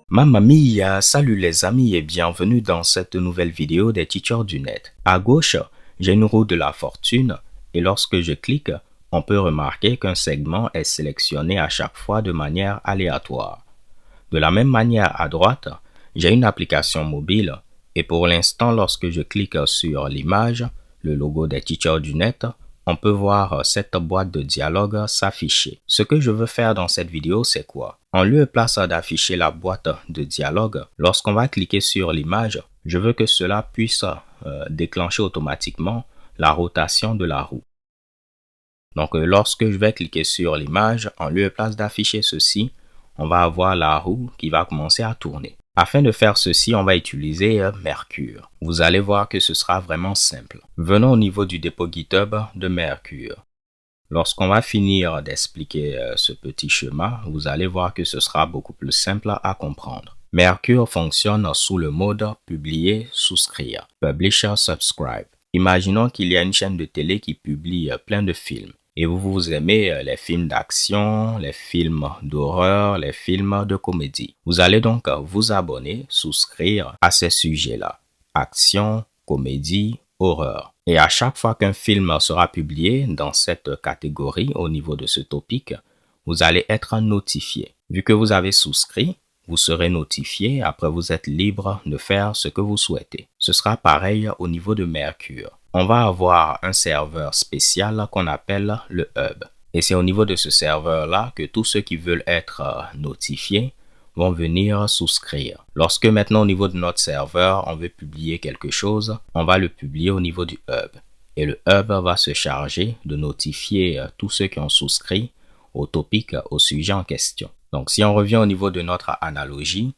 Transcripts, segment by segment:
Mamma mia, salut les amis et bienvenue dans cette nouvelle vidéo des Teachers du Net. À gauche, j'ai une roue de la fortune et lorsque je clique, on peut remarquer qu'un segment est sélectionné à chaque fois de manière aléatoire. De la même manière à droite, j'ai une application mobile et pour l'instant lorsque je clique sur l'image, le logo des Teachers du Net, on peut voir cette boîte de dialogue s'afficher. Ce que je veux faire dans cette vidéo, c'est quoi? En lieu et place d'afficher la boîte de dialogue, lorsqu'on va cliquer sur l'image, je veux que cela puisse déclencher automatiquement la rotation de la roue. Donc, lorsque je vais cliquer sur l'image, en lieu et place d'afficher ceci, on va avoir la roue qui va commencer à tourner. Afin de faire ceci, on va utiliser Mercure. Vous allez voir que ce sera vraiment simple. Venons au niveau du dépôt GitHub de Mercure. Lorsqu'on va finir d'expliquer ce petit schéma, vous allez voir que ce sera beaucoup plus simple à comprendre. Mercure fonctionne sous le mode publier, souscrire, publisher, subscribe. Imaginons qu'il y a une chaîne de télé qui publie plein de films. Et vous aimez les films d'action, les films d'horreur, les films de comédie. Vous allez donc vous abonner, souscrire à ces sujets-là. Action, comédie, horreur. Et à chaque fois qu'un film sera publié dans cette catégorie au niveau de ce topic, vous allez être notifié. Vu que vous avez souscrit, vous serez notifié, après vous êtes libre de faire ce que vous souhaitez. Ce sera pareil au niveau de Mercure. On va avoir un serveur spécial qu'on appelle le Hub. Et c'est au niveau de ce serveur-là que tous ceux qui veulent être notifiés vont venir souscrire. Lorsque maintenant au niveau de notre serveur, on veut publier quelque chose, on va le publier au niveau du Hub. Et le Hub va se charger de notifier tous ceux qui ont souscrit au topic, au sujet en question. Donc, si on revient au niveau de notre analogie,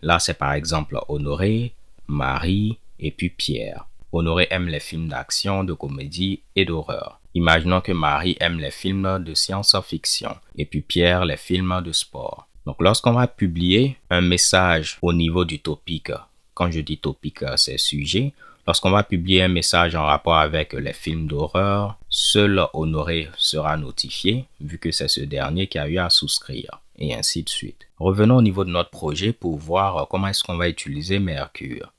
là, c'est par exemple Honoré, Marie et puis Pierre. Honoré aime les films d'action, de comédie et d'horreur. Imaginons que Marie aime les films de science-fiction et puis Pierre les films de sport. Donc, lorsqu'on va publier un message au niveau du topic, quand je dis topic, c'est sujet, lorsqu'on va publier un message en rapport avec les films d'horreur, seul Honoré sera notifié, vu que c'est ce dernier qui a eu à souscrire, et ainsi de suite. Revenons au niveau de notre projet pour voir comment est-ce qu'on va utiliser Mercure.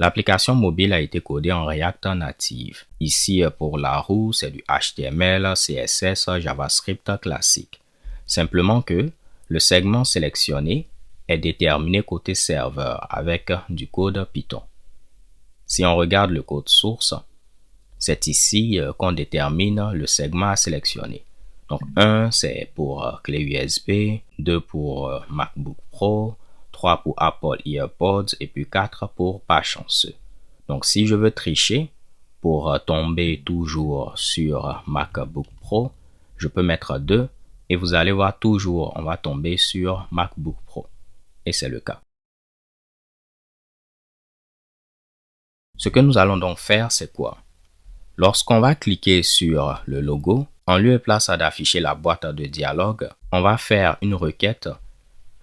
L'application mobile a été codée en React Native. Ici, pour la roue, c'est du HTML, CSS, JavaScript classique. Simplement que le segment sélectionné est déterminé côté serveur avec du code Python. Si on regarde le code source, c'est ici qu'on détermine le segment à sélectionner. Donc 1 c'est pour clé USB, 2 pour MacBook Pro, 3 pour Apple EarPods et puis 4 pour pas chanceux. Donc si je veux tricher pour tomber toujours sur MacBook Pro, je peux mettre 2 et vous allez voir toujours on va tomber sur MacBook Pro. Et c'est le cas. Ce que nous allons donc faire, c'est quoi? Lorsqu'on va cliquer sur le logo, en lieu et place d'afficher la boîte de dialogue, on va faire une requête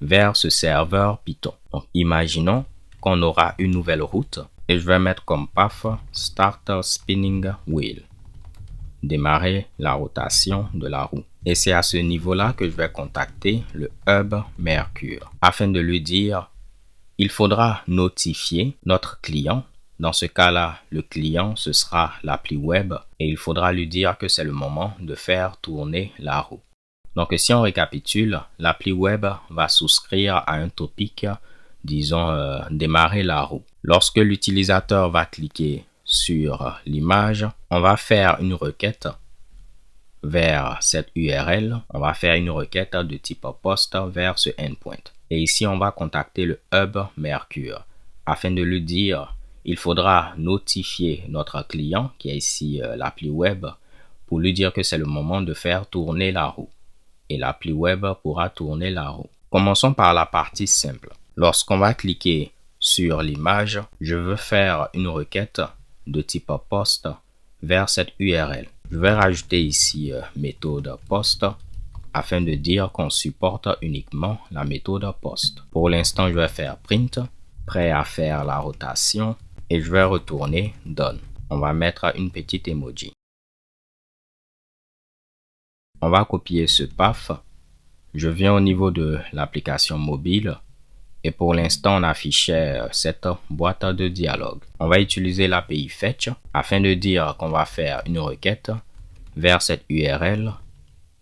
vers ce serveur Python. Donc, imaginons qu'on aura une nouvelle route et je vais mettre comme path Start Spinning Wheel. Démarrer la rotation de la roue. Et c'est à ce niveau-là que je vais contacter le Hub Mercure afin de lui dire il faudra notifier notre client. Dans ce cas-là, le client, ce sera l'appli web et il faudra lui dire que c'est le moment de faire tourner la roue. Donc, si on récapitule, l'appli web va souscrire à un topic, disons, démarrer la roue. Lorsque l'utilisateur va cliquer sur l'image, on va faire une requête vers cette URL. On va faire une requête de type post vers ce endpoint. Et ici, on va contacter le Hub Mercure afin de lui dire il faudra notifier notre client qui est ici l'appli web pour lui dire que c'est le moment de faire tourner la roue. Et l'appli web pourra tourner la roue. Commençons par la partie simple. Lorsqu'on va cliquer sur l'image, je veux faire une requête de type post vers cette URL. Je vais rajouter ici méthode post afin de dire qu'on supporte uniquement la méthode post. Pour l'instant, je vais faire print, prêt à faire la rotation et je vais retourner done. On va mettre une petite emoji. On va copier ce path Je viens au niveau de l'application mobile et pour l'instant, on affichait cette boîte de dialogue. On va utiliser l'API Fetch afin de dire qu'on va faire une requête vers cette URL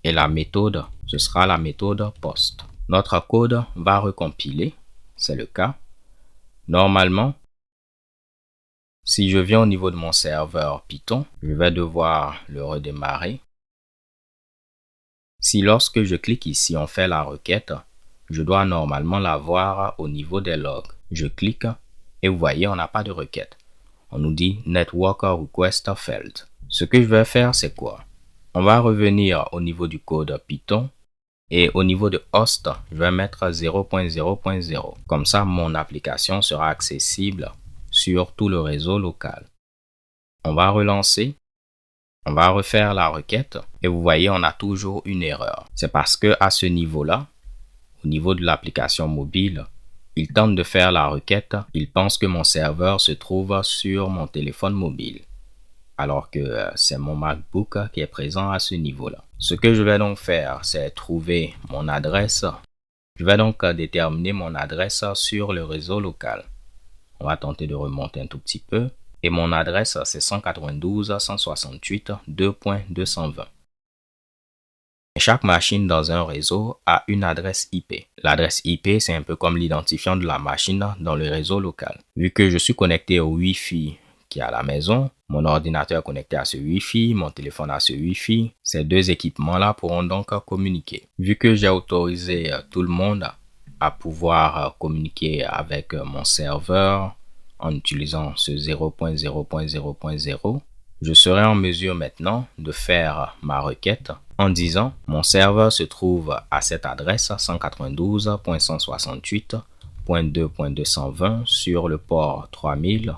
et la méthode, ce sera la méthode post. Notre code va recompiler, c'est le cas. Normalement, si je viens au niveau de mon serveur Python, je vais devoir le redémarrer. Si lorsque je clique ici, on fait la requête, je dois normalement la voir au niveau des logs. Je clique et vous voyez, on n'a pas de requête. On nous dit Network Request Failed. Ce que je vais faire, c'est quoi? On va revenir au niveau du code Python et au niveau de host, je vais mettre 0.0.0. Comme ça, mon application sera accessible sur tout le réseau local. On va relancer. On va refaire la requête et vous voyez, on a toujours une erreur. C'est parce que à ce niveau-là, au niveau de l'application mobile, il tente de faire la requête. Il pense que mon serveur se trouve sur mon téléphone mobile, alors que c'est mon MacBook qui est présent à ce niveau-là. Ce que je vais donc faire, c'est trouver mon adresse. Je vais donc déterminer mon adresse sur le réseau local. On va tenter de remonter un tout petit peu. Et mon adresse, c'est 192.168.2.220. Chaque machine dans un réseau a une adresse IP. L'adresse IP, c'est un peu comme l'identifiant de la machine dans le réseau local. Vu que je suis connecté au Wi-Fi qui est à la maison, mon ordinateur est connecté à ce Wi-Fi, mon téléphone à ce Wi-Fi, ces deux équipements-là pourront donc communiquer. Vu que j'ai autorisé tout le monde à pouvoir communiquer avec mon serveur, en utilisant ce 0.0.0.0, je serai en mesure maintenant de faire ma requête en disant mon serveur se trouve à cette adresse 192.168.2.220 sur le port 3000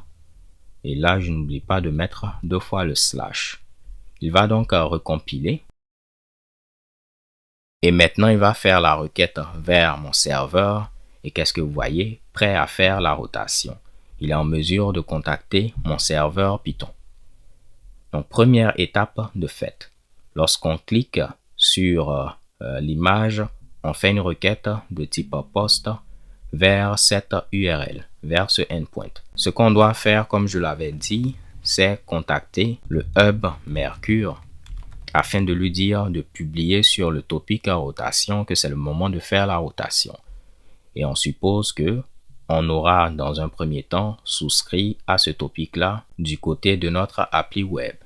et là je n'oublie pas de mettre 2 fois le slash. Il va donc recompiler et maintenant il va faire la requête vers mon serveur et qu'est-ce que vous voyez? Prêt à faire la rotation. Il est en mesure de contacter mon serveur Python. Donc, première étape de fait. Lorsqu'on clique sur l'image, on fait une requête de type post vers cette URL, vers ce endpoint. Ce qu'on doit faire, comme je l'avais dit, c'est contacter le hub Mercure afin de lui dire de publier sur le topic rotation que c'est le moment de faire la rotation. Et on suppose que on aura dans un premier temps souscrit à ce topic-là du côté de notre appli web.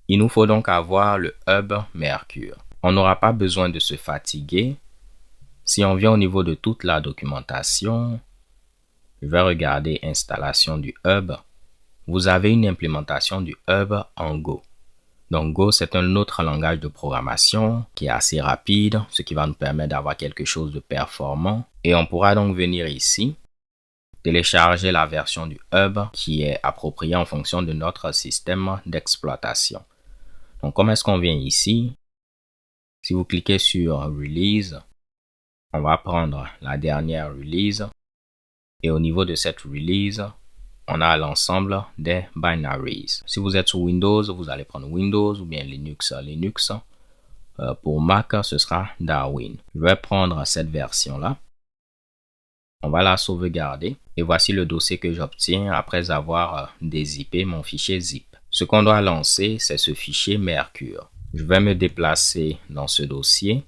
Il nous faut donc avoir le hub Mercure. On n'aura pas besoin de se fatiguer. Si on vient au niveau de toute la documentation, je vais regarder installation du hub. Vous avez une implémentation du hub en Go. Donc Go, c'est un autre langage de programmation qui est assez rapide, ce qui va nous permettre d'avoir quelque chose de performant. Et on pourra donc venir ici, télécharger la version du hub qui est appropriée en fonction de notre système d'exploitation. Donc, comment est-ce qu'on vient ici? Si vous cliquez sur Release, on va prendre la dernière release. Et au niveau de cette release, on a l'ensemble des binaries. Si vous êtes sur Windows, vous allez prendre Windows ou bien Linux. Pour Mac, ce sera Darwin. Je vais prendre cette version-là. On va la sauvegarder. Et voici le dossier que j'obtiens après avoir dézippé mon fichier zip. Ce qu'on doit lancer, c'est ce fichier Mercure. Je vais me déplacer dans ce dossier.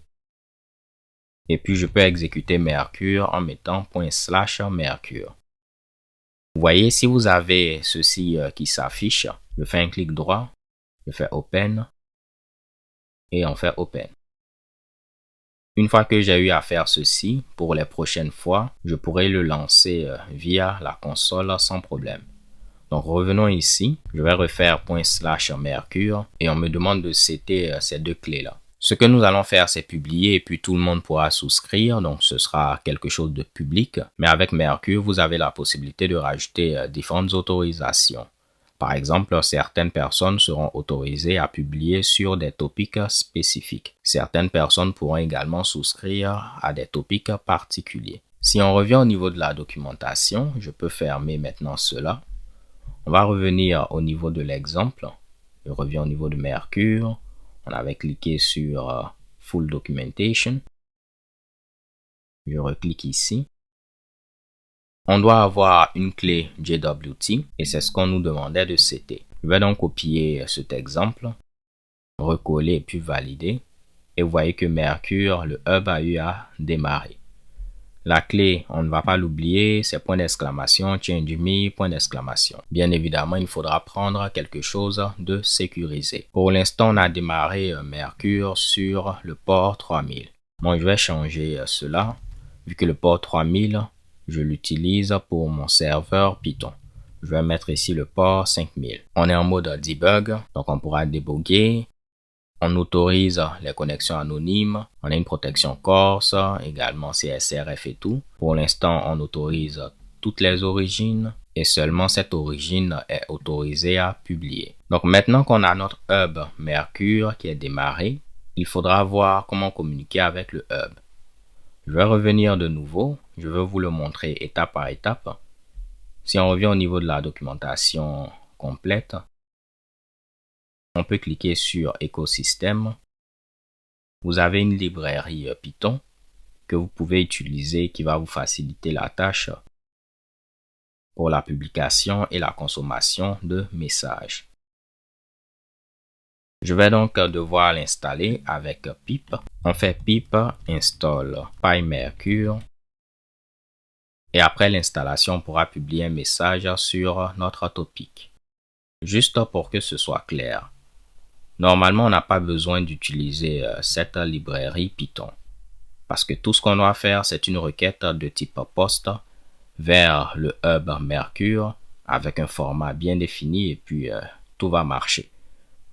Et puis, je peux exécuter Mercure en mettant ./Mercure. Vous voyez, si vous avez ceci qui s'affiche, je fais un clic droit, je fais Open et on fait Open. Une fois que j'ai eu à faire ceci, pour les prochaines fois, je pourrai le lancer via la console sans problème. Donc revenons ici, je vais refaire ./Mercure et on me demande de setter ces deux clés-là. Ce que nous allons faire, c'est publier et puis tout le monde pourra souscrire. Donc ce sera quelque chose de public. Mais avec Mercure, vous avez la possibilité de rajouter différentes autorisations. Par exemple, certaines personnes seront autorisées à publier sur des topics spécifiques. Certaines personnes pourront également souscrire à des topics particuliers. Si on revient au niveau de la documentation, je peux fermer maintenant cela. On va revenir au niveau de l'exemple. Je reviens au niveau de Mercure. On avait cliqué sur Full Documentation. Je reclique ici. On doit avoir une clé JWT et c'est ce qu'on nous demandait de setter. Je vais donc copier cet exemple, recoller puis valider. Et vous voyez que Mercure, le hub a eu à démarrer. La clé, on ne va pas l'oublier, c'est point d'exclamation, change me, point d'exclamation. Bien évidemment, il faudra prendre quelque chose de sécurisé. Pour l'instant, on a démarré Mercure sur le port 3000. Moi, je vais changer cela, vu que le port 3000, je l'utilise pour mon serveur Python. Je vais mettre ici le port 5000. On est en mode debug, donc on pourra débugger. On autorise les connexions anonymes. On a une protection Corse, également CSRF et tout. Pour l'instant, on autorise toutes les origines et seulement cette origine est autorisée à publier. Donc maintenant qu'on a notre hub Mercure qui est démarré, il faudra voir comment communiquer avec le hub. Je vais revenir de nouveau. Je vais vous le montrer étape par étape. Si on revient au niveau de la documentation complète, on peut cliquer sur écosystème. Vous avez une librairie Python que vous pouvez utiliser qui va vous faciliter la tâche pour la publication et la consommation de messages. Je vais donc devoir l'installer avec pip. On fait pip install PyMercure et après l'installation, on pourra publier un message sur notre topic. Juste pour que ce soit clair. Normalement, on n'a pas besoin d'utiliser cette librairie Python parce que tout ce qu'on doit faire, c'est une requête de type post vers le hub Mercure avec un format bien défini et puis tout va marcher.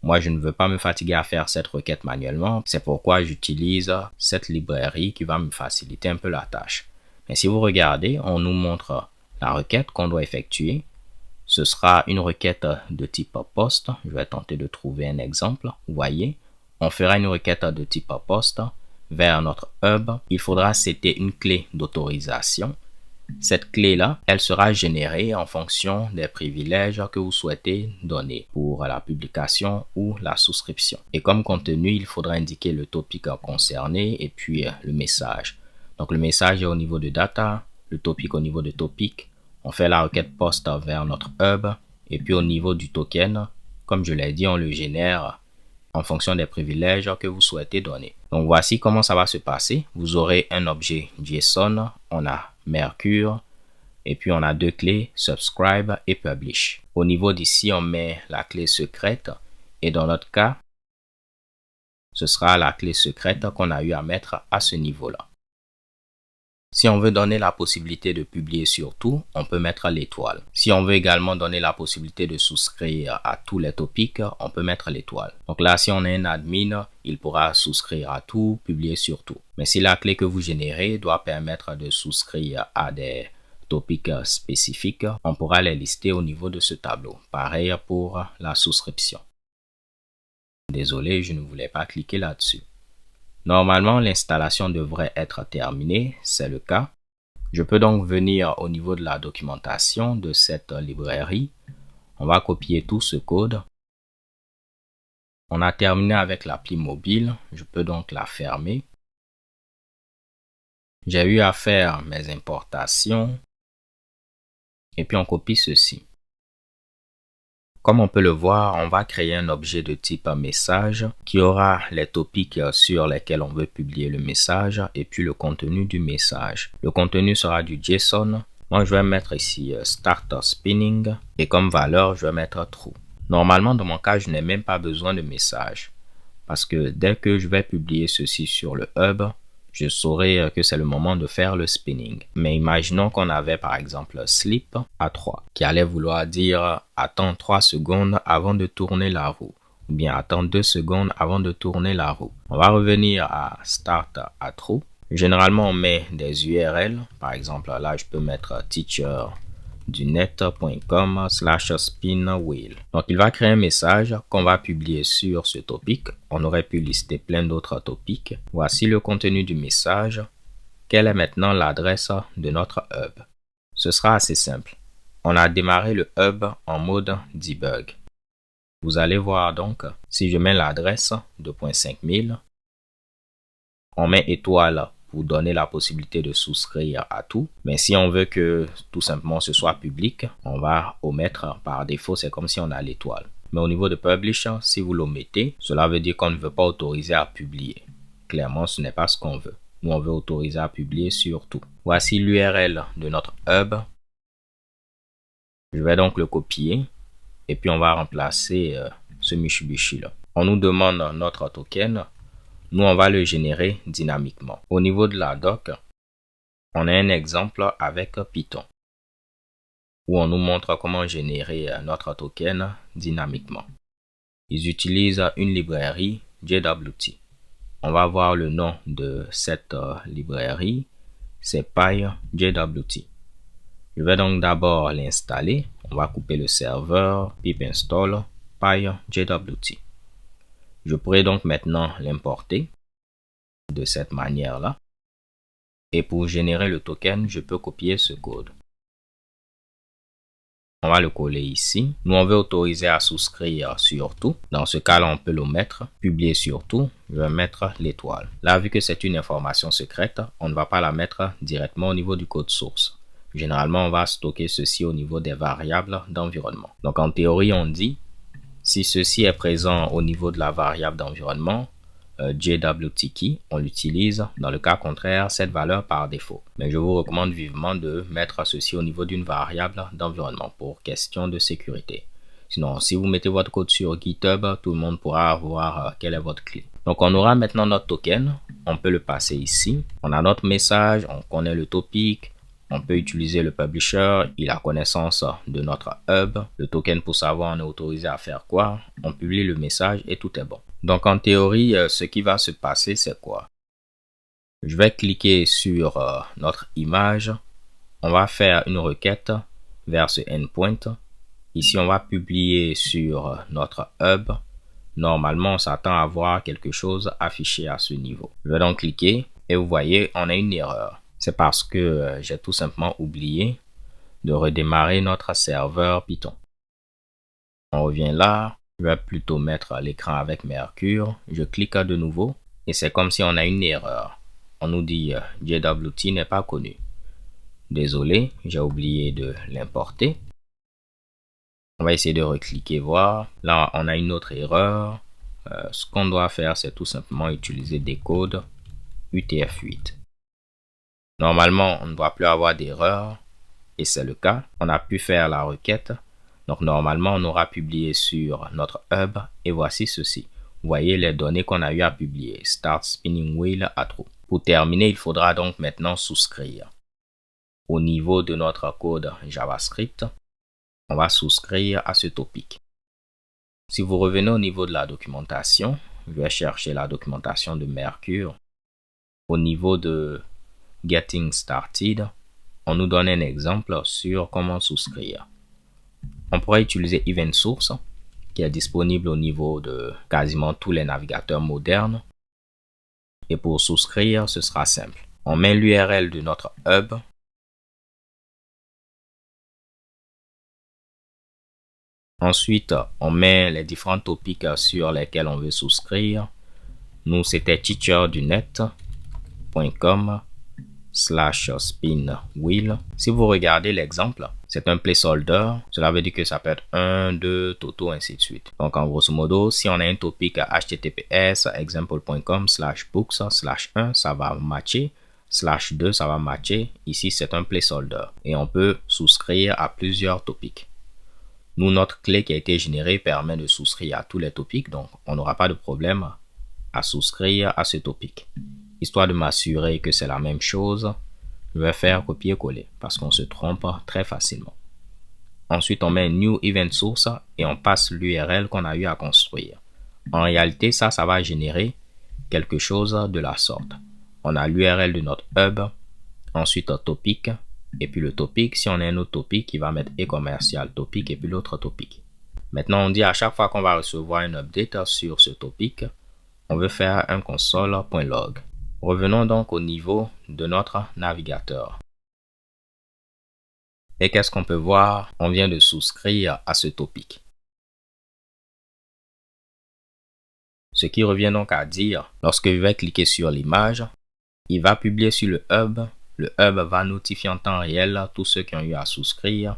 Moi, je ne veux pas me fatiguer à faire cette requête manuellement. C'est pourquoi j'utilise cette librairie qui va me faciliter un peu la tâche. Mais si vous regardez, on nous montre la requête qu'on doit effectuer. Ce sera une requête de type post. Je vais tenter de trouver un exemple. Vous voyez, on fera une requête de type post vers notre hub. Il faudra setter une clé d'autorisation. Cette clé-là, elle sera générée en fonction des privilèges que vous souhaitez donner pour la publication ou la souscription. Et comme contenu, il faudra indiquer le topic concerné et puis le message. Donc le message est au niveau de data, le topic au niveau de topic. On fait la requête post vers notre hub et puis au niveau du token, comme je l'ai dit, on le génère en fonction des privilèges que vous souhaitez donner. Donc voici comment ça va se passer. Vous aurez un objet JSON, on a Mercure et puis on a deux clés, subscribe et publish. Au niveau d'ici, on met la clé secrète et dans notre cas, ce sera la clé secrète qu'on a eu à mettre à ce niveau-là. Si on veut donner la possibilité de publier sur tout, on peut mettre l'étoile. Si on veut également donner la possibilité de souscrire à tous les topics, on peut mettre l'étoile. Donc là, si on est un admin, il pourra souscrire à tout, publier sur tout. Mais si la clé que vous générez doit permettre de souscrire à des topics spécifiques, on pourra les lister au niveau de ce tableau. Pareil pour la souscription. Désolé, je ne voulais pas cliquer là-dessus. Normalement, l'installation devrait être terminée, c'est le cas. Je peux donc venir au niveau de la documentation de cette librairie. On va copier tout ce code. On a terminé avec l'appli mobile, je peux donc la fermer. J'ai eu à faire mes importations et puis on copie ceci. Comme on peut le voir, on va créer un objet de type message qui aura les topics sur lesquels on veut publier le message et puis le contenu du message. Le contenu sera du JSON. Moi, je vais mettre ici start spinning et comme valeur, je vais mettre true. Normalement, dans mon cas, je n'ai même pas besoin de message parce que dès que je vais publier ceci sur le hub, je saurai que c'est le moment de faire le spinning. Mais imaginons qu'on avait par exemple sleep à 3 qui allait vouloir dire attends 3 secondes avant de tourner la roue ou bien attends 2 secondes avant de tourner la roue. On va revenir à start à true. Généralement on met des URL. Par exemple là je peux mettre teacherdunet.com/spinwheel. Donc il va créer un message qu'on va publier sur ce topic. On aurait pu lister plein d'autres topics. Voici le contenu du message. Quelle est maintenant l'adresse de notre hub? Ce sera assez simple. On a démarré le hub en mode debug. Vous allez voir donc, si je mets l'adresse 2.5000, on met étoile pour donner la possibilité de souscrire à tout. Mais si on veut que tout simplement ce soit public, on va omettre par défaut. C'est comme si on a l'étoile. Mais au niveau de Publish, si vous l'omettez, cela veut dire qu'on ne veut pas autoriser à publier. Clairement, ce n'est pas ce qu'on veut. Nous, on veut autoriser à publier sur tout. Voici l'URL de notre hub. Je vais donc le copier et puis on va remplacer ce Mitsubishi là. On nous demande notre token. Nous, on va le générer dynamiquement. Au niveau de la doc, on a un exemple avec Python où on nous montre comment générer notre token dynamiquement. Ils utilisent une librairie JWT. On va voir le nom de cette librairie, c'est PyJWT. Je vais donc d'abord l'installer. On va couper le serveur, pip install PyJWT. Je pourrais donc maintenant l'importer de cette manière-là. Et pour générer le token, je peux copier ce code. On va le coller ici. Nous, on veut autoriser à souscrire sur tout. Dans ce cas-là, on peut le mettre, publier sur tout. Je vais mettre l'étoile. Là, vu que c'est une information secrète, on ne va pas la mettre directement au niveau du code source. Généralement, on va stocker ceci au niveau des variables d'environnement. Donc, en théorie, on dit, si ceci est présent au niveau de la variable d'environnement, JWT key, on l'utilise. Dans le cas contraire, cette valeur par défaut. Mais je vous recommande vivement de mettre ceci au niveau d'une variable d'environnement pour question de sécurité. Sinon, si vous mettez votre code sur GitHub, tout le monde pourra voir quelle est votre clé. Donc, on aura maintenant notre token. On peut le passer ici. On a notre message, on connaît le topic. On peut utiliser le publisher, il a connaissance de notre hub. Le token pour savoir on est autorisé à faire quoi. On publie le message et tout est bon. Donc en théorie, ce qui va se passer, c'est quoi? Je vais cliquer sur notre image. On va faire une requête vers ce endpoint. Ici, on va publier sur notre hub. Normalement, on s'attend à voir quelque chose affiché à ce niveau. Je vais donc cliquer et vous voyez, on a une erreur. C'est parce que j'ai tout simplement oublié de redémarrer notre serveur Python. On revient là. Je vais plutôt mettre l'écran avec Mercure. Je clique de nouveau et c'est comme si on a une erreur. On nous dit JWT n'est pas connu. Désolé, j'ai oublié de l'importer. On va essayer de recliquer, voir. Là, on a une autre erreur. Ce qu'on doit faire, c'est tout simplement utiliser des codes UTF-8. Normalement, on ne doit plus avoir d'erreur et c'est le cas. On a pu faire la requête. Donc, normalement, on aura publié sur notre hub et voici ceci. Vous voyez les données qu'on a eu à publier. Start spinning wheel à true. Pour terminer, il faudra donc maintenant souscrire. Au niveau de notre code JavaScript, on va souscrire à ce topic. Si vous revenez au niveau de la documentation, je vais chercher la documentation de Mercure. Au niveau de Getting Started, on nous donne un exemple sur comment souscrire. On pourrait utiliser Event Source, qui est disponible au niveau de quasiment tous les navigateurs modernes. Et pour souscrire, ce sera simple. On met l'URL de notre hub. Ensuite, on met les différents topics sur lesquels on veut souscrire. Nous, c'était teacherdunnet.com/spinwheel. Si vous regardez l'exemple, c'est un placeholder. Cela veut dire que ça peut être 1, 2, Toto, ainsi de suite. Donc, en grosso modo, si on a un topic https example.com/books/1, ça va matcher. /2, ça va matcher. Ici, c'est un placeholder. Et on peut souscrire à plusieurs topics. Nous, notre clé qui a été générée permet de souscrire à tous les topics. Donc, on n'aura pas de problème à souscrire à ce topic. Histoire de m'assurer que c'est la même chose, je vais faire copier-coller parce qu'on se trompe très facilement. Ensuite, on met New Event Source et on passe l'URL qu'on a eu à construire. En réalité, ça va générer quelque chose de la sorte. On a l'URL de notre hub, ensuite un topic, et puis le topic. Si on a un autre topic, il va mettre e-commercial topic et puis l'autre topic. Maintenant, on dit à chaque fois qu'on va recevoir une update sur ce topic, on veut faire un console.log. Revenons donc au niveau de notre navigateur. Et qu'est-ce qu'on peut voir? On vient de souscrire à ce topic. Ce qui revient donc à dire, lorsque je vais cliquer sur l'image, Il va publier sur le hub. Le hub va notifier en temps réel tous ceux qui ont eu à souscrire.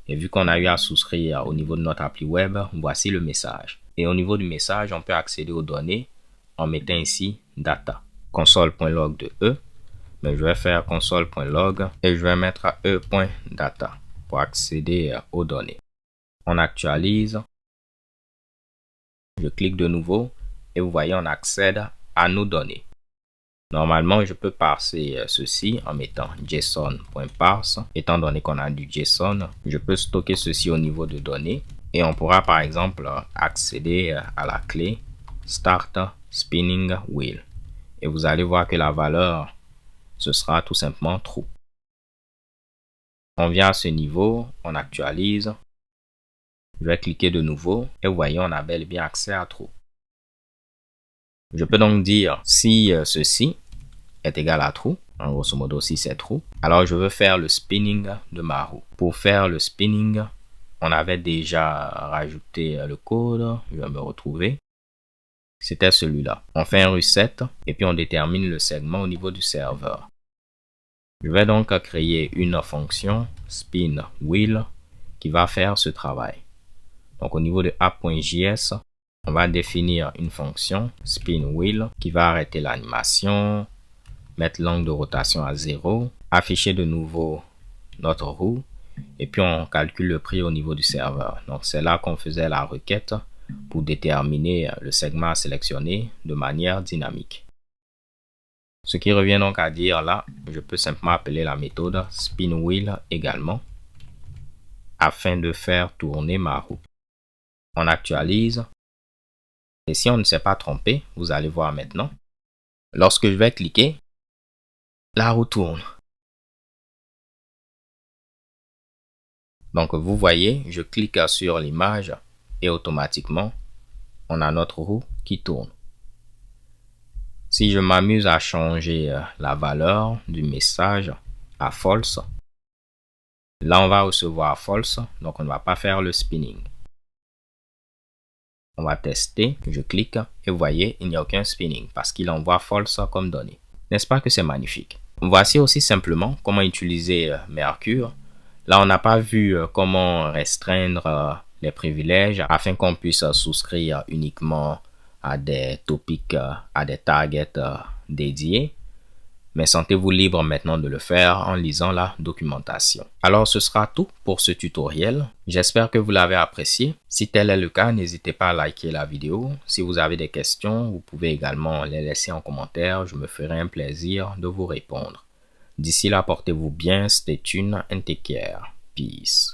Et vu qu'on a eu à souscrire au niveau de notre appli web, voici le message. Et au niveau du message, on peut accéder aux données en mettant ici data. Console.log de E. Mais je vais faire console.log et je vais mettre e.data pour accéder aux données. On actualise. Je clique de nouveau et vous voyez, on accède à nos données. Normalement, je peux parser ceci en mettant json.parse. Étant donné qu'on a du JSON, je peux stocker ceci au niveau de données et on pourra par exemple accéder à la clé Start Spinning Wheel. Et vous allez voir que la valeur, ce sera tout simplement true. On vient à ce niveau, on actualise. Je vais cliquer de nouveau et vous voyez, on a bel et bien accès à true. Je peux donc dire si ceci est égal à true, en grosso modo si c'est true, alors je veux faire le spinning de ma roue. Pour faire le spinning, on avait déjà rajouté le code, je vais me retrouver. C'était celui-là. On fait un reset et puis on détermine le segment au niveau du serveur. Je vais donc créer une fonction spin wheel qui va faire ce travail. Donc au niveau de app.js, on va définir une fonction spin wheel qui va arrêter l'animation, mettre l'angle de rotation à 0, afficher de nouveau notre roue et puis on calcule le prix au niveau du serveur. Donc c'est là qu'on faisait la requête pour déterminer le segment à sélectionner de manière dynamique. Ce qui revient donc à dire là, je peux simplement appeler la méthode spinWheel également afin de faire tourner ma roue. On actualise et si on ne s'est pas trompé, vous allez voir maintenant, lorsque je vais cliquer, la roue tourne. Donc vous voyez, je clique sur l'image et automatiquement, on a notre roue qui tourne. Si je m'amuse à changer la valeur du message à false, là on va recevoir false, donc on ne va pas faire le spinning. On va tester, je clique et vous voyez, il n'y a aucun spinning parce qu'il envoie false comme donnée. N'est-ce pas que c'est magnifique? Voici aussi simplement comment utiliser Mercure. Là, on n'a pas vu comment restreindre les privilèges afin qu'on puisse souscrire uniquement à des topics, à des targets dédiés. Mais sentez-vous libre maintenant de le faire en lisant la documentation. Alors, ce sera tout pour ce tutoriel. J'espère que vous l'avez apprécié. Si tel est le cas, n'hésitez pas à liker la vidéo. Si vous avez des questions, vous pouvez également les laisser en commentaire. Je me ferai un plaisir de vous répondre. D'ici là, portez-vous bien. Stay tuned and take care. Peace.